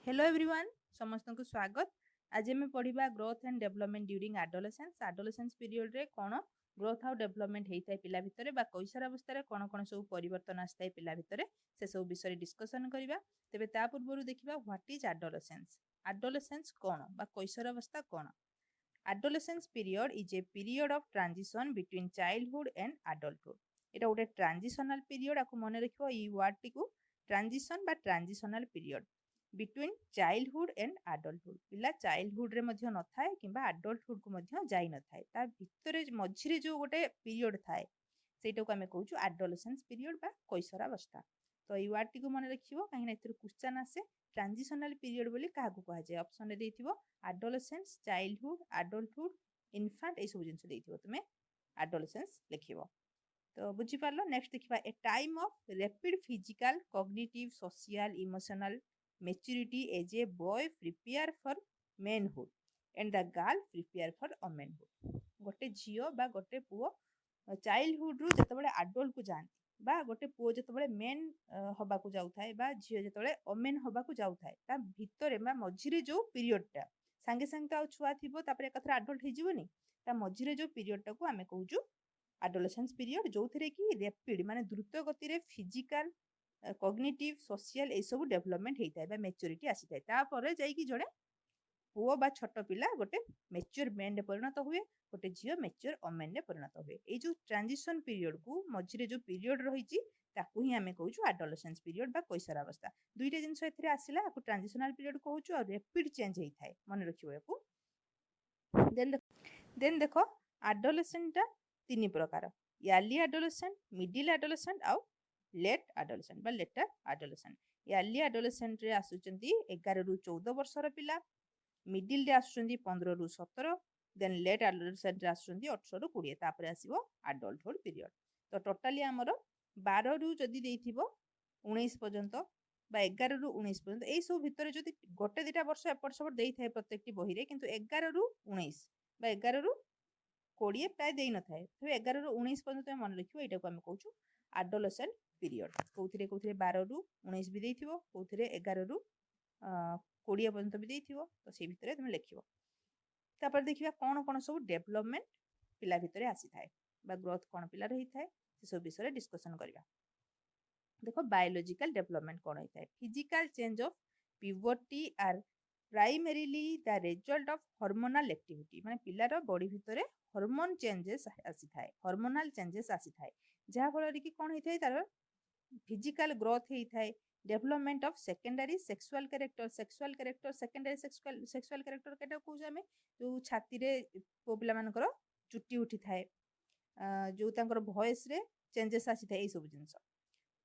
Hello everyone समस्त को स्वागत। आज आम पढ़ा growth and development during adolescence period रे कौन ग्रोथ आउ डेवलपमेंट होता है पिला भितर बा कैशोर अवस्था कौन कौन सब परिवर्तन आए पिला भितर से सब विषय डिस्कसन करवा। तेरे ता पूर्व देखा व्हाट इज आडोलेसेंस कौन बा कैशोर अवस्था कौन। Adolescence period is a period of transition between childhood and adulthood. एटा गोटे ट्रांजिशनल पीरियड आपको मन रखियो ई वर्ड टी को ट्रांजिशन बा transitional period between childhood and adulthood. पिला चाइल्डहुड रे मध्य न थाए किंबा आडल्टहुड को मध्य जाई न थाए ता भितरे मझिरे जो गोटे पीरियड थाए सेटा को आमे कहूछु आडोलेसेंस पीरियड बा कैशोरावस्था। तो ई वर्ड टी को मन रखियो काहे ना एथुर क्वेश्चन आसे ट्रांजिशनल पीरियड बोली काहाकू कहा जाय। ऑप्शन रे देथिबो आडोलेसेंस, चाइल्डहुड, आडल्टहुड, इन्फांट ए सब जिंस देथिबो तुमे आडोलेसेंस लिखिबो। तो बुझी पारलो। नेक्स्ट देखिबा ए time of rapid physical cognitive social emotional maturity as a boy prepare for manhood and the girl prepare for womanhood। गोटे झियो बा गोटे पुओ चाइल्डहुड रु जतबेले आडल्ट को जाती बा गोटे पुओ जतबेले मेन हबा को जाउथाय बा झियो जतबेले ओमेन हबा को जाउथाय ता भितरे बा मझिरे जो पीरियड टा संगे संगे तो छुआ थिबो तापर एकथरा आडल्ट हे जिवोनी ता मझिरे जो पीरियड टा को आमे कहूजु आडोलेसेंस पीरियड जो थिरे कि रैपिड माने द्रुत गति रे फिजिकल कॉग्निटिव सोशल ए सब डेवलपमेंट होता है मैच्योरिटी आसी थाए तापर जाइकी जड़े पुओ बा छोट पिला गोटे मैच्योर मैन रे परिणत हुए गोटे झियो मैच्योर ओमेन रे परिणत हुए। ए जो ट्रांजिशन पीरियड को मझिरे जो पीरियड रही ताकू ही आमे कहूछु आडोलेसेंस पीरियड बा कैशोरावस्था। दुईटा जिंस एथिरे आसिला आकु ट्रांजिशनल पीरियड कहूछु और रैपिड चेंज होई थाए मन रखिबो याकू। देन देखो आडोलेसेंट टा तीन प्रकार अर्ली आडोलेसेंट, मिडिल आडोलेसेंट आउ लेट आडोलेसेंट बा लेटर आडोलेसेंट। अर्ली आडोलेसेंट रे आसुचंती 11 रु 14 वर्षर पिला, मिडिल रे आसुचंती 15 रु 17, देन लेट आडोलेसेंट रे आसुचंती 18 रु 20 तापर आसीबो आडल्टहुड पीरियड। तो टोटली हमर 12 रु जदी देइथिबो 19 पर्यंत बा 11 रु 19 पर्यंत एई सब भितरे जदी गोटे दिटा वर्ष एपट सेपट देई थाए प्रत्येकटी बही रे किंतु 11 रु 19 बा 11 रु 20 प्राय देई न थाए तबे 11 रु 19 पर्यंत तुम मन रखिबो एटा को हम कहूछु आडोलेसेंट पीरियड। कोउथिरे कोउथिरे 12 रु 19 भी देइथिबो कोउथिरे 11 रु 20 पर्यंत भी देइथिबो तो से भितरे तुम लिखिबो। तापर देखिबा कोन कोन सब डेवलपमेंट पिला भितरे आसी थाए बा ग्रोथ कोन पिला रही थाए से सब विषय डिस्कशन करिवा। देखो बायोलॉजिकल डेवलपमेंट कोन होई थाए physical change of puberty are primarily the result of hormonal activity माने पिलार बॉडी भितरे हार्मोन चेंजेस आसी थाए हार्मोनल चेंजेस आसी थाए जहा फल कि कोन होई थाए तार फिजिकल ग्रोथ होई थाए development of secondary sexual character secondary sexual character केटा कहूँ आम जो छाती रे पुओ पिला मानकर चुट्टी उठी थाए जो तांकर वॉइस रे चेंजेस आसी थाए ए सब जिंस।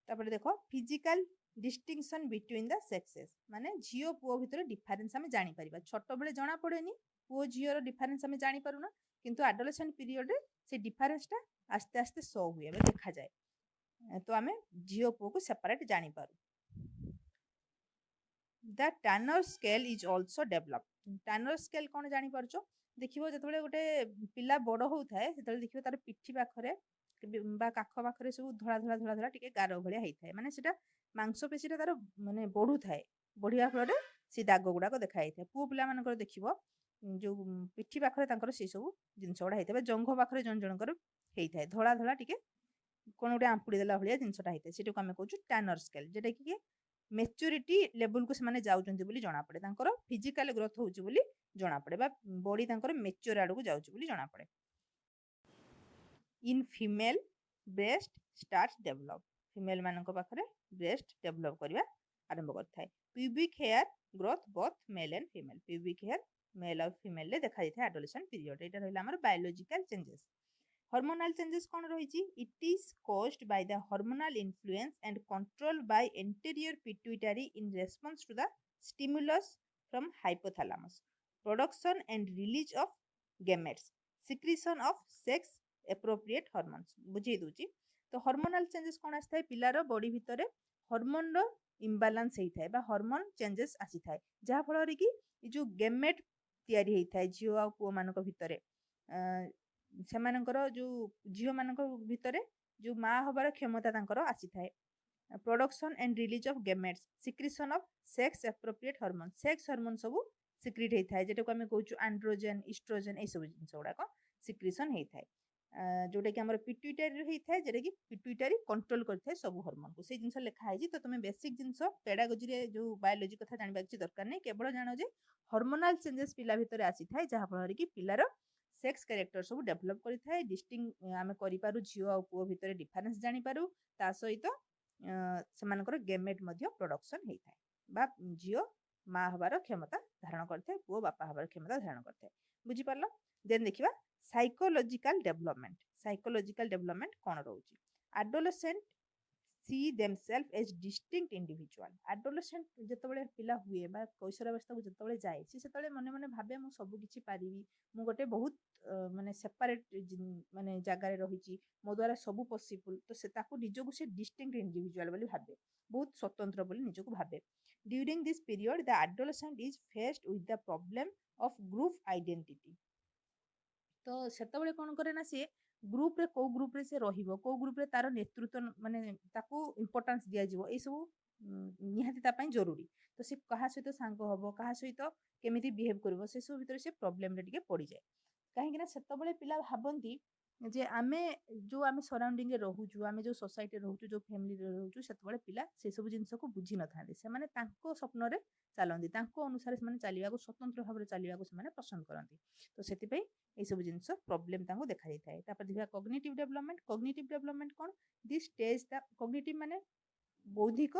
तापर देखो physical distinction between the sexes माने झियो पुओ भितर डिफरेंस आमे जानि परिबा छोट बेले जना पड़ेनी पुओ झियोर डिफरेंस आमे जानि पारुना किंतु एडोलेसेंट पीरियड रे से डिफरेंस टा आस्ते आस्ते शो हुए देखा जाए तो आमे झियो पुओ को सेपरेट जानि पारु। The Tanner scale is also develop. Tanner scale कोन जानि परछो देखिबो जतबेले गोटे पिला बड़ होउथाय सेतबेले देखिबो तार पिठी पाखरे बा काख पाखरे सब धला धला धला धला टिके गारो भलिया हेइथाय माने सेटा मांसपेशी तार माने बढ़ु थाए बढ़िया फल से दाग गुड़ाक देखा जाए पुओ पिला मानकर देखिबो जो पिठी पाखरे तांकर से सब जिंस गुड़ा हेइथाय जंघ पाखरे जन जनकर हेइथाय धला धला टिके कोन गोटे आंपुड़ी देला भलिया जिंसटा हेइथाय सेटाको आमे कहूछु टानर स्केल जेटा कि मैच्योरिटी लेवल को से जाउचंती बोली जणा पड़े तांकर फिजिकल ग्रोथ होउची बोली जणा पड़े बा बॉडी तांकर मैच्योर आडू को जाउची बोली जणा पड़े। In female breast start develop female मानक पाखरे ब्रेस्ट डेवलप करबा आरंभ करथाय। Pubic hair growth both male and female pubic hair male और फीमेल ले देखा जाय एडोलेसेंट पीरियड एटा रहला हमर बायोलॉजिकल चेंजेस। हार्मोनल चेंजेस कौन रही it is caused by the hormonal influence and control by anterior pituitary in response to the stimulus from hypothalamus production and release of gametes secretion of sex appropriate hormones बुझे दूची। तो hormonal changes कौन आसी थाए पिलार body भितर hormone रो इम्बालांस होई थाए बा हार्मोन चेंजेस आसी थाए जहा फल कि जो गेमेट तयारी होई थाए झियो आ पुओ मानक भितरे सेमानकर जो झियो मानक भितरे जो माँ हबार क्षमता तांकर आसी थाए production and release of gametes, secretion of sex appropriate hormone, sex hormone ସବୁ secrete ହେଇଥାଏ, ଯେଟାକୁ ଆମେ କହୁଛୁ androgen, estrogen, ଏଇ ସବୁ ଜିନିଷ ଗୁଡାକ secretion ହେଇଥାଏ, ଯୋଉଟା କି ଆମର ପିଟ୍ୟୁଟାରୀ ହେଇଥାଏ, ଯେଟା କି ପିଟ୍ୟୁଟାରୀ କଣ୍ଟ୍ରୋଲ କରିଥାଏ ସବୁ ହରମୋନକୁ। ସେଇ ଜିନିଷ ଲେଖା ହେଇଛି। ତ ତମେ ବେସିକ ଜିନିଷ ପେଡାଗୋଜିରେ ଯୋଉ ବାୟୋଲୋଜି କଥା ଜାଣିବା କିଛି ଦରକାର ନାହିଁ, କେବଳ ଜାଣ ଯେ ହରମୋନାଲ ଚେଞ୍ଜେସ୍ ପିଲା ଭିତରେ ଆସିଥାଏ, ଯାହା ଫଳରେ କି ପିଲାର ସେକ୍ସ କ୍ୟାରେକ୍ଟର ସବୁ ଡେଭଲପ କରିଥାଏ, ଡିଷ୍ଟିଙ୍ଗ ଆମେ କରିପାରୁ, ଝିଅ ଆଉ ପୁଅ ଭିତରେ ଡିଫରେନ୍ସ ଜାଣିପାରୁ, ତା ସହିତ ସେମାନଙ୍କର ଗେମେଟ ମଧ୍ୟ ପ୍ରଡକ୍ସନ ହେଇଥାଏ, ବା ଝିଅ ମା ହବାର କ୍ଷମତା ଧାରଣ କରିଥାଏ, ପୁଅ ବାପା ହବାର କ୍ଷମତା ଧାରଣ କରିଥାଏ। ବୁଝିପାରିଲ? ଦେନ୍ ଦେଖିବା ସାଇकोलॉजिकल डेवलपमेंट। साइकोलॉजिकल डेवलपमेंट कौन रोचे? Adolescent see themselves as distinct individual. Adolescent जेतबेले पिला हुए बा कैशोरावस्था को जेतबेले जाए, सी सेतबेले मने मने भाबे मु सब किछि पारिबी, मु गोटे बहुत माने सेपरेट माने जगह रे रहिछि, मो द्वारा सब पॉसिबल, तो से ताको निजको से डिस्टिंक्ट इंडिविजुअल बोली भाबे, बहुत स्वतंत्र बोली निजको भाबे। During this period the adolescent is faced with the problem of group identity. तो ସେତେବେଳେ କ'ଣ କରେ ନା, ସିଏ ଗ୍ରୁପରେ କୋଉ ଗ୍ରୁପରେ ସେ ରହିବ, କୋଉ ଗ୍ରୁପରେ ତାର ନେତୃତ୍ୱ ମାନେ ତାକୁ ଇମ୍ପୋର୍ଟାନ୍ସ ଦିଆଯିବ, ଏଇ ସବୁ ନିହାତି ତା ପାଇଁ ଜରୁରୀ। ତ ସେ କାହା ସହିତ ସାଙ୍ଗ ହବ, କାହା ସହିତ କେମିତି ବିହେଭ କରିବ, ସେ ସବୁ ଭିତରେ ସେ ପ୍ରୋବ୍ଲେମରେ ଟିକେ ପଡିଯାଏ। କାହିଁକି ନା ସେତେବେଳେ ପିଲା ଭାବନ୍ତି ଯେ ଆମେ ସରାଉଣ୍ଡିଂରେ ରହୁଛୁ, ଆମେ ଯୋଉ ସୋସାଇଟିରେ ରହୁଛୁ, ଯୋଉ ଫ୍ୟାମିଲିରେ ରହୁଛୁ, ସେତେବେଳେ ପିଲା ସେ ସବୁ ଜିନିଷକୁ ବୁଝି ନଥାନ୍ତି। ସେମାନେ ତାଙ୍କ ସ୍ୱପ୍ନରେ ଚାଲନ୍ତି, ତାଙ୍କ ଅନୁସାରେ ସେମାନେ ଚାଲିବାକୁ, ସ୍ୱତନ୍ତ୍ର ଭାବରେ ଚାଲିବାକୁ ସେମାନେ ପସନ୍ଦ କରନ୍ତି। ତ ସେଥିପାଇଁ ଏଇସବୁ ଜିନିଷ ପ୍ରୋବ୍ଲେମ ତାଙ୍କୁ ଦେଖାଯାଇଥାଏ। ତାପରେ ଦେଖିବା କଗ୍ନିଟିଭ ଡେଭଲପମେଣ୍ଟ। କଗ୍ନିଟିଭ ଡେଭଲପମେଣ୍ଟ କ'ଣ? ଦିସ୍ ଷ୍ଟେଜ ଦ କଗ୍ନିଟିଭ ମାନେ ବୌଦ୍ଧିକ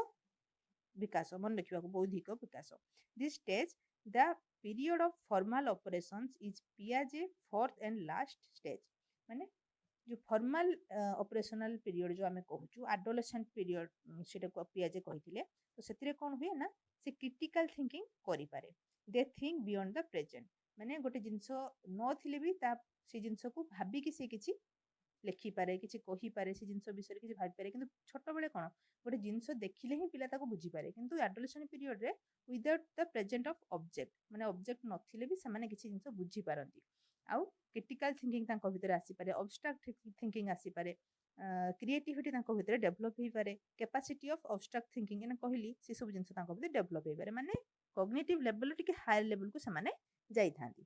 ବିକାଶ, ମନେ ରଖିବାକୁ, ବୌଦ୍ଧିକ ବିକାଶ। This stage the period of formal operations is ପିଆଜେ ଫୋର୍ଥ ଆଣ୍ଡ ଲାଷ୍ଟ ଷ୍ଟେଜ। ମାନେ ଯୋଉ ଫର୍ମାଲ ଅପରେସନାଲ ପିରିୟଡ଼ ଯୋଉ ଆମେ କହୁଛୁ, ଆଡୋଲେସେଣ୍ଟ ପିରିୟଡ଼ ସେଟାକୁ ପିଆଜେ କହିଥିଲେ। ତ ସେଥିରେ କ'ଣ ହୁଏ ନା, ସେ କ୍ରିଟିକାଲ ଥିଙ୍କିଂ କରିପାରେ, ଦେ ଥିଙ୍କ ବିୟଣ୍ଡ ଦ ପ୍ରେଜେଣ୍ଟ। ମାନେ ଗୋଟେ ଜିନିଷ ନଥିଲେ ବି ସେ ଜିନିଷକୁ ଭାବିକି ସେ କିଛି ଲେଖିପାରେ, କିଛି କହିପାରେ, ସେ ଜିନିଷ ବିଷୟରେ କିଛି ଭାବିପାରେ। କିନ୍ତୁ ଛୋଟବେଳେ କ'ଣ, ଗୋଟେ ଜିନିଷ ଦେଖିଲେ ହିଁ ପିଲା ତାକୁ ବୁଝିପାରେ, କିନ୍ତୁ ଆଡୋଲେସେଣ୍ଟ ପିରିୟଡ଼ରେ without the present of object, ମାନେ ଅବଜେକ୍ଟ ନଥିଲେ ବି ସେମାନେ କିଛି ଜିନିଷ ବୁଝିପାରନ୍ତି। ଆଉ କ୍ରିଟିକାଲ ଥିଙ୍କିଂ ତାଙ୍କ ଭିତରେ ଆସିପାରେ, ଅବଷ୍ଟ୍ରାକ୍ଟ ଥିଙ୍କିଂ ଆସିପାରେ, କ୍ରିଏଟିଭିଟି ତାଙ୍କ ଭିତରେ ଡେଭଲପ ହେଇପାରେ, କେପାସିଟି ଅଫ ଅବଷ୍ଟ୍ରାକ୍ଟ ଥିଙ୍କିଂ ଏଇନା କହିଲି, ସେ ସବୁ ଜିନିଷ ତାଙ୍କ ଭିତରେ ଡେଭଲପ ହେଇପାରେ। ମାନେ କଗ୍ନିଟିଭ ଲେଭେଲରେ ଟିକେ ହାୟର ଲେଭେଲକୁ ସେମାନେ ଯାଇଥାନ୍ତି।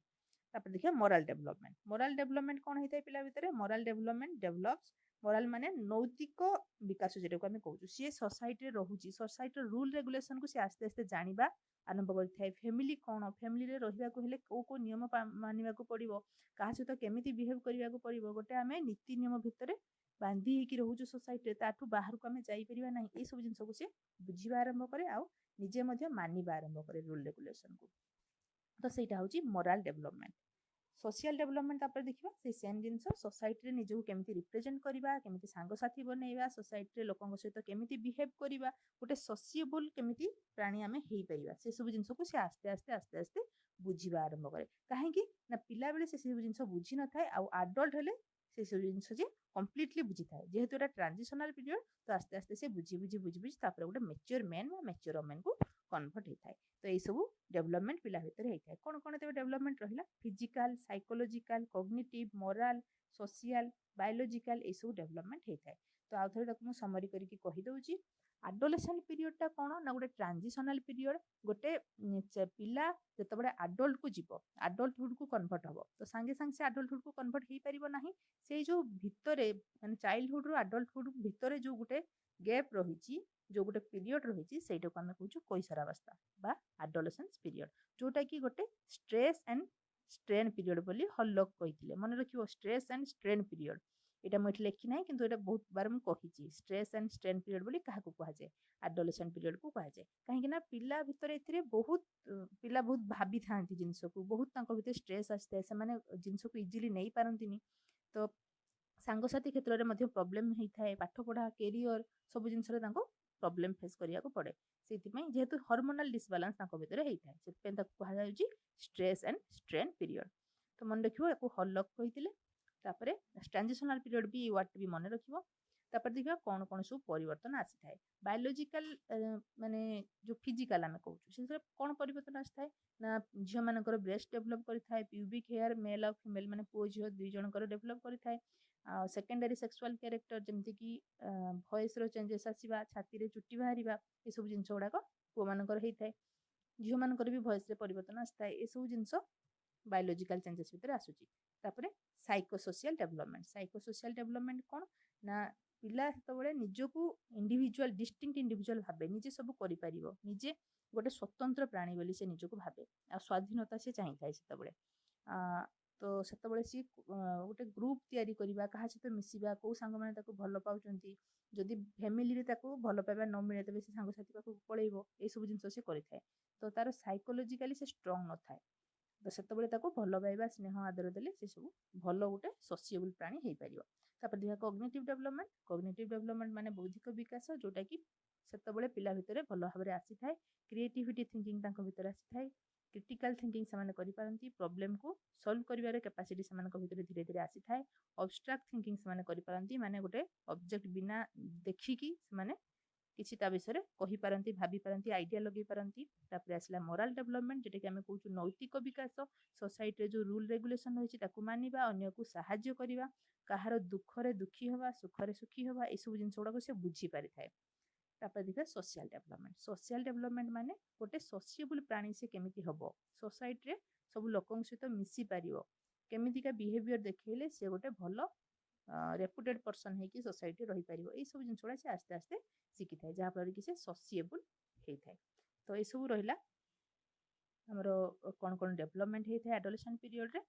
ତାପରେ ଦେଖିବା ମୋରାଲ ଡେଭଲପମେଣ୍ଟ। ମୋରାଲ ଡେଭଲପମେଣ୍ଟ କ'ଣ ହେଇଥାଏ ପିଲା ଭିତରେ? ମୋରାଲ ଡେଭଲପମେଣ୍ଟ ଡେଭଲପ୍ସ, ମୋରାଲ ମାନେ ନୈତିକ ବିକାଶ, ଯେଟାକୁ ଆମେ କହୁଛୁ। ସିଏ ସୋସାଇଟିରେ ରହୁଛି, ସୋସାଇଟିର ରୁଲ ରେଗୁଲେସନକୁ ସେ ଆସ୍ତେ ଆସ୍ତେ ଜାଣିବା ଆରମ୍ଭ କରିଥାଏ। ଫ୍ୟାମିଲି କ'ଣ, ଫ୍ୟାମିଲିରେ ରହିବାକୁ ହେଲେ କୋଉ କୋଉ ନିୟମ ମାନିବାକୁ ପଡିବ, କାହା ସହିତ କେମିତି ବିହେଭ କରିବାକୁ ପଡିବ, ଗୋଟେ ଆମେ ନୀତି ନିୟମ ଭିତରେ ବାନ୍ଧି ହେଇକି ରହୁଛୁ ସୋସାଇଟିରେ, ତାଠୁ ବାହାରକୁ ଆମେ ଯାଇପାରିବା ନାହିଁ, ଏଇ ସବୁ ଜିନିଷକୁ ସେ ବୁଝିବା ଆରମ୍ଭ କରେ, ଆଉ ନିଜେ ମଧ୍ୟ ମାନିବା ଆରମ୍ଭ କରେ ରୁଲ ରେଗୁଲେସନକୁ। ତ ସେଇଟା ହଉଛି ମୋରାଲ ଡେଭଲପମେଣ୍ଟ। सोशल डेवलपमेंट तापर देखिबा से सेम जिंस सोसाइटी रे निजको केमिति रिप्रेजेंट करबा, केमिति सांगसाथी बनेइबा, सोसाइटी रे लोकन सहित केमिति बिहेव करबा, गोटे सोशिएबल केमिति प्राणी आमे हेई परिबा, से सब जिंस को से आस्ते आस्ते आस्ते आस्ते बुझिबा आरंभ करे। काहेकि ना पिला बेले से सब जिंस बुझी न थाए, आ एडल्ट हेले से सब जिंस जे कंप्लीटली बुझी थाए। जेहेतु एटा ट्रांजिशनल पीरियड, तो आस्ते आस्ते से बुझी बुझी बुझी बुझी तापर गोटे मैच्योर मैन बा मैच्योर वुमेन को कन्वर्ट होता है। तो यही सब डेवलपमेंट पिला भितर होता है। कौन कौन तेज डेवलपमेंट रहा? Physical, psychological, cognitive, morale, social, biological, ये सब डेवलपमेंट होता है। तो आउ थे मुझे समरी करके कहीदे। एडोलेसेंट पीरियडटा कौन ना, गोटे ट्रांजिशनल पीरियड। गोटे पिला जिते एडल्ट को जीव, एडल्टहुड को कन्वर्ट हम, तो सांगे सांगे से एडल्टहुड को कन्वर्ट हो पार ना। से जो भितर माने चाइल्डहुड रु एडल्टहुड भितर जो गोटे गैप रही, जो गोटे पीरियड रही, से आम कहूँ कैशोरावस्था बा एडोलेसेंस पीरियड, जोटा कि गोटे स्ट्रेस एंड स्ट्रेन पीरियड बोली हल्लक कही। मन रखियो, स्ट्रेस एंड स्ट्रेन पीरियड, यहाँ मुझे लिखी ना, कि बहुत बार मुझे स्ट्रेस एंड स्ट्रेन पीरियड बोली क्या कहुए, एडोलेसेंट पीरियड को कहुए। कहीं पिला भितर ए बहुत पिला बहुत भाभी था जिनस को, बहुत भीतर स्ट्रेस आसता है, से जिनस को इजिली नहीं पारती। तो सांगसाथी क्षेत्र में प्रोब्लेम होता है, पाठ पढ़ा, कैरियर सब जिन प्रोब्लेम फेस करिया को पड़े। से जेहेतु हार्मोनल डिसबालांस भितर होता है, से कहुए स्ट्रेस एंड स्ट्रेन पीरियड। तो मन रखियो, या हल्लक कही। ट्रांजिशनल पीरियड भी वर्ड भी मन रखियो। ତାପରେ ଦେଖିବା କ'ଣ କ'ଣ ସବୁ ପରିବର୍ତ୍ତନ ଆସିଥାଏ। ବାୟୋଲୋଜିକାଲ ମାନେ ଯୋଉ ଫିଜିକାଲ ଆମେ କହୁଛୁ ସେଥିରେ କ'ଣ ପରିବର୍ତ୍ତନ ଆସିଥାଏ ନା ଝିଅମାନଙ୍କର ବ୍ରେଷ୍ଟ ଡେଭଲପ୍ କରିଥାଏ, ପ୍ୟୁବିକ୍ ହେୟାର ମେଲ୍ ଆଉ ଫିମେଲ୍ ମାନେ ପୁଅ ଝିଅ ଦୁଇ ଜଣଙ୍କର ଡେଭଲପ୍ କରିଥାଏ। ଆଉ ସେକେଣ୍ଡାରୀ ସେକ୍ସୁଆଲ କ୍ୟାରେକ୍ଟର ଯେମିତିକି ଭଏସ୍ର ଚେଞ୍ଜେସ୍ ଆସିବା, ଛାତିରେ ଚୁଟି ବାହାରିବା, ଏସବୁ ଜିନିଷ ଗୁଡ଼ାକ ପୁଅମାନଙ୍କର ହେଇଥାଏ। ଝିଅମାନଙ୍କର ବି ଭଏସ୍ରେ ପରିବର୍ତ୍ତନ ଆସିଥାଏ। ଏସବୁ ଜିନିଷ ବାୟୋଲୋଜିକାଲ ଚେଞ୍ଜେସ୍ ଭିତରେ ଆସୁଛି। ତାପରେ ସାଇକୋସୋସିଆଲ ଡେଭଲପମେଣ୍ଟ। ସାଇକୋସୋସିଆଲ ଡେଭଲପମେଣ୍ଟ କ'ଣ ନା ପିଲା ସେତେବେଳେ ନିଜକୁ ଇଣ୍ଡିଭିଜୁଆଲ ଡିଷ୍ଟିଙ୍କ୍ଟ ଇଣ୍ଡିଭିଜୁଆଲ ଭାବେ, ନିଜେ ସବୁ କରିପାରିବ, ନିଜେ ଗୋଟେ ସ୍ୱତନ୍ତ୍ର ପ୍ରାଣୀ ବୋଲି ସେ ନିଜକୁ ଭାବେ, ଆଉ ସ୍ୱାଧୀନତା ସେ ଚାହିଁଥାଏ ସେତେବେଳେ। ତ ସେତେବେଳେ ସିଏ ଗୋଟେ ଗ୍ରୁପ ତିଆରି କରିବା, କାହା ସହିତ ମିଶିବା, କୋଉ ସାଙ୍ଗମାନେ ତାକୁ ଭଲ ପାଉଛନ୍ତି, ଯଦି ଫ୍ୟାମିଲିରେ ତାକୁ ଭଲ ପାଇବା ନ ମିଳେ ତେବେ ସେ ସାଙ୍ଗସାଥି ପାଖକୁ ପଳେଇବ, ଏଇସବୁ ଜିନିଷ ସେ କରିଥାଏ। ତ ତାର ସାଇକୋଲୋଜିକାଲି ସେ ଷ୍ଟ୍ରଙ୍ଗ ନଥାଏ। ତ ସେତେବେଳେ ତାକୁ ଭଲ ପାଇବା, ସ୍ନେହ ଆଦର ଦେଲେ ସେ ସବୁ ଭଲ ଗୋଟେ ସୋସିଏବୁଲ ପ୍ରାଣୀ ହେଇପାରିବ। ତାପରେ ଦେଖିବା କଗ୍ନିଟିଭ ଡେଭଲପମେଣ୍ଟ। କଗ୍ନିଟିଭ ଡେଭଲପମେଣ୍ଟ ମାନେ ବୌଦ୍ଧିକ ବିକାଶ, ଯୋଉଟାକି ସେତେବେଳେ ପିଲା ଭିତରେ ଭଲ ଭାବରେ ଆସିଥାଏ। କ୍ରିଏଟିଭିଟି ଥିଙ୍କିଂ ତାଙ୍କ ଭିତରେ ଆସିଥାଏ। କ୍ରିଟିକାଲ ଥିଙ୍କିଂ ସେମାନେ କରିପାରନ୍ତି। ପ୍ରୋବ୍ଲେମକୁ ସଲ୍ଭ କରିବାର କାପାସିଟି ସେମାନଙ୍କ ଭିତରେ ଧୀରେ ଧୀରେ ଆସିଥାଏ। ଅବଷ୍ଟ୍ରାକ୍ଟ ଥିଙ୍କିଂ ସେମାନେ କରିପାରନ୍ତି, ମାନେ ଗୋଟେ ଅବଜେକ୍ଟ ବିନା ଦେଖିକି ସେମାନେ କିଛି ତା ବିଷୟରେ କହିପାରନ୍ତି, ଭାବିପାରନ୍ତି, ଆଇଡିଆ ଲଗେଇ ପାରନ୍ତି। ତାପରେ ଆସିଲା ମୋରାଲ ଡେଭଲପମେଣ୍ଟ, ଯୋଉଟାକି ଆମେ କହୁଛୁ ନୈତିକ ବିକାଶ। ସୋସାଇଟିରେ ଯୋଉ ରୁଲ ରେଗୁଲେସନ ରହିଛି ତାକୁ ମାନିବା, ଅନ୍ୟକୁ ସାହାଯ୍ୟ କରିବା, କାହାର ଦୁଃଖରେ ଦୁଃଖୀ ହେବା, ସୁଖରେ ସୁଖୀ ହେବା, ଏସବୁ ଜିନିଷ ଗୁଡାକ ସେ ବୁଝିପାରିଥାଏ। ତାପରେ ଦେଖିବା ସୋସିଆଲ ଡେଭଲପମେଣ୍ଟ। ସୋସିଆଲ ଡେଭଲପମେଣ୍ଟ ମାନେ ଗୋଟେ ସୋସିଏବୁଲ ପ୍ରାଣୀ ସେ କେମିତି ହବ, ସୋସାଇଟିରେ ସବୁ ଲୋକଙ୍କ ସହିତ ମିଶି ପାରିବ, କେମିତିକା ବିହେଭିୟର ଦେଖେଇଲେ ସେ ଗୋଟେ ଭଲ ରେପୁଟେଡ୍ ପର୍ସନ୍ ହେଇକି ସୋସାଇଟି ରହିପାରିବ, ଏଇସବୁ ଜିନିଷ ଗୁଡ଼ା ସେ ଆସ୍ତେ ଆସ୍ତେ ଶିଖିଥାଏ, ଯାହାଫଳରେ କି ସେ ସୋସିଏବୁଲ ହେଇଥାଏ। ତ ଏସବୁ ରହିଲା ଆମର କ'ଣ କ'ଣ ଡେଭଲପମେଣ୍ଟ ହେଇଥାଏ ଆଡୋଲେସେଣ୍ଟ ପିରିୟଡ଼ରେ।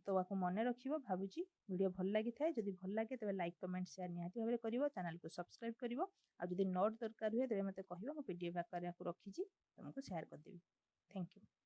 ତ ଆକୁ ମନେ ରଖିବ। ଭାବୁଛି ଭିଡ଼ିଓ ଭଲ ଲାଗିଥାଏ। ଯଦି ଭଲ ଲାଗେ ତେବେ ଲାଇକ୍, କମେଣ୍ଟ, ସେୟାର ନିହାତି ଭାବରେ କରିବ। ଚ୍ୟାନେଲକୁ ସବସ୍କ୍ରାଇବ କରିବ। ଆଉ ଯଦି ନୋଟ୍ ଦରକାର ହୁଏ ତେବେ ମୋତେ କହିବ, ମୁଁ PDF ଆକାରରେ ଆକୁ ରଖିଛି, ତୁମକୁ ସେୟାର କରିଦେବି। Thank you.